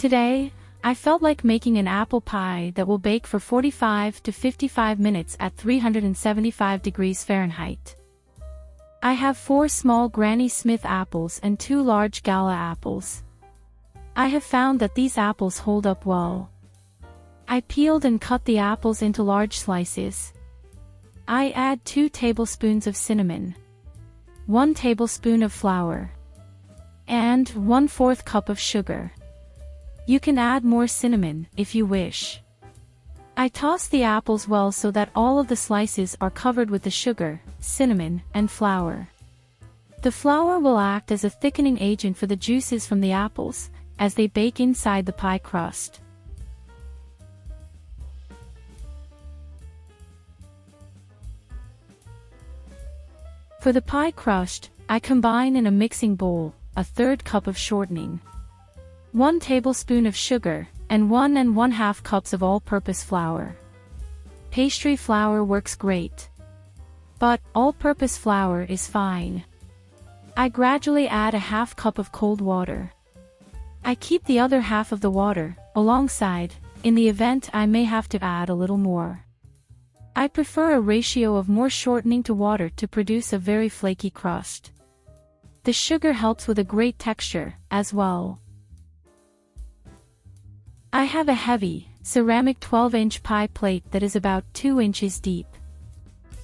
Today, I felt like making an apple pie that will bake for 45 to 55 minutes at 375 degrees Fahrenheit. I have 4 small Granny Smith apples and 2 large Gala apples. I have found that these apples hold up well. I peeled and cut the apples into large slices. I add 2 tablespoons of cinnamon, 1 tablespoon of flour, and 1/4 cup of sugar. You can add more cinnamon if you wish. I toss the apples well so that all of the slices are covered with the sugar, cinnamon, and flour. The flour will act as a thickening agent for the juices from the apples, as they bake inside the pie crust. For the pie crust, I combine in a mixing bowl, 1/3 cup of shortening, 1 tablespoon of sugar, and 1 1/2 cups of all-purpose flour. Pastry flour works great, but all-purpose flour is fine. I gradually add a 1/2 cup of cold water. I keep the other half of the water alongside, in the event I may have to add a little more. I prefer a ratio of more shortening to water to produce a very flaky crust. The sugar helps with a great texture, as well. I have a heavy, ceramic 12-inch pie plate that is about 2 inches deep.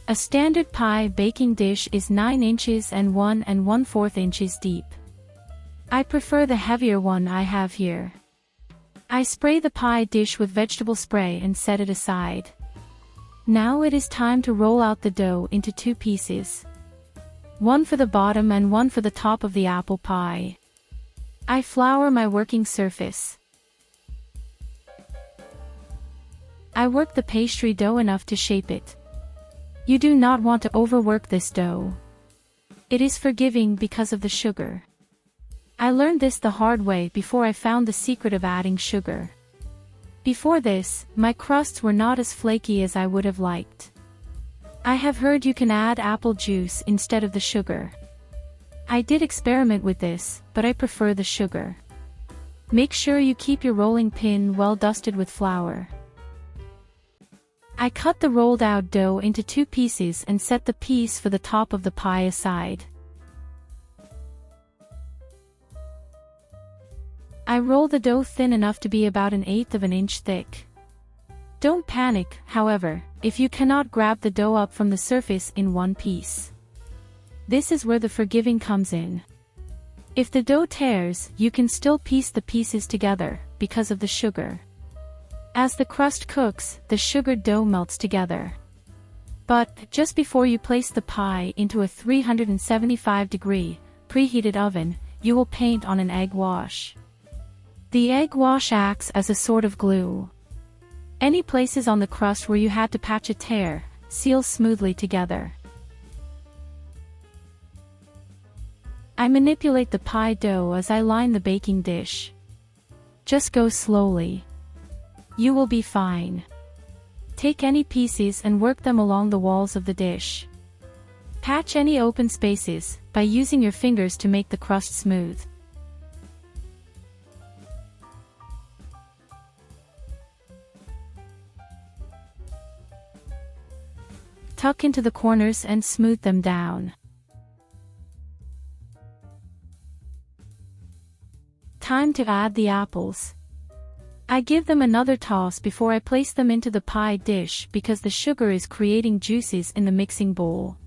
A standard pie baking dish is 9 inches and 1 1/4 inches deep. I prefer the heavier one I have here. I spray the pie dish with vegetable spray and set it aside. Now it is time to roll out the dough into 2 pieces. One for the bottom and one for the top of the apple pie. I flour my working surface. I work the pastry dough enough to shape it. You do not want to overwork this dough. It is forgiving because of the sugar. I learned this the hard way before I found the secret of adding sugar. Before this, my crusts were not as flaky as I would have liked. I have heard you can add apple juice instead of the sugar. I did experiment with this, but I prefer the sugar. Make sure you keep your rolling pin well dusted with flour. I cut the rolled out dough into 2 pieces and set the piece for the top of the pie aside. I roll the dough thin enough to be about 1/8 of an inch thick. Don't panic, however, if you cannot grab the dough up from the surface in one piece. This is where the forgiving comes in. If the dough tears, you can still piece the pieces together, because of the sugar. As the crust cooks, the sugared dough melts together. But, just before you place the pie into a 375-degree, preheated oven, you will paint on an egg wash. The egg wash acts as a sort of glue. Any places on the crust where you had to patch a tear, seal smoothly together. I manipulate the pie dough as I line the baking dish. Just go slowly. You will be fine. Take any pieces and work them along the walls of the dish. Patch any open spaces by using your fingers to make the crust smooth. Tuck into the corners and smooth them down. Time to add the apples. I give them another toss before I place them into the pie dish because the sugar is creating juices in the mixing bowl.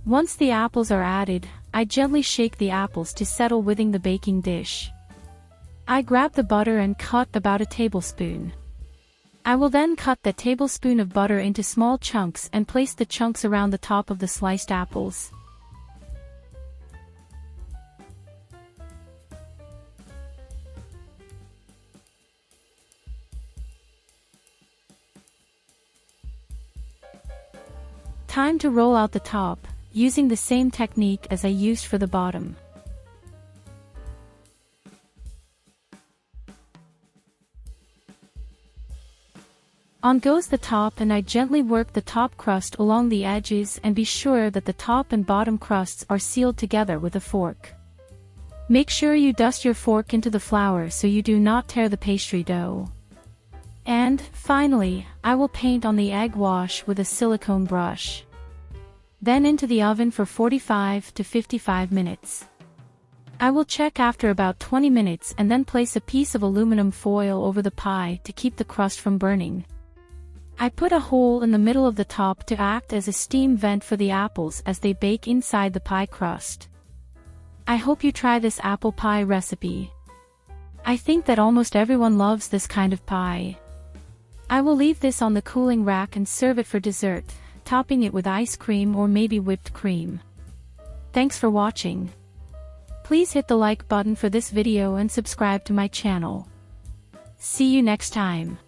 Once the apples are added, I gently shake the apples to settle within the baking dish. I grab the butter and cut about a tablespoon. I will then cut the tablespoon of butter into small chunks and place the chunks around the top of the sliced apples. Time to roll out the top, using the same technique as I used for the bottom. On goes the top and I gently work the top crust along the edges and be sure that the top and bottom crusts are sealed together with a fork. Make sure you dust your fork into the flour so you do not tear the pastry dough. And, finally, I will paint on the egg wash with a silicone brush. Then into the oven for 45 to 55 minutes. I will check after about 20 minutes and then place a piece of aluminum foil over the pie to keep the crust from burning. I put a hole in the middle of the top to act as a steam vent for the apples as they bake inside the pie crust. I hope you try this apple pie recipe. I think that almost everyone loves this kind of pie. I will leave this on the cooling rack and serve it for dessert, topping it with ice cream or maybe whipped cream. Thanks for watching. Please hit the like button for this video and subscribe to my channel. See you next time.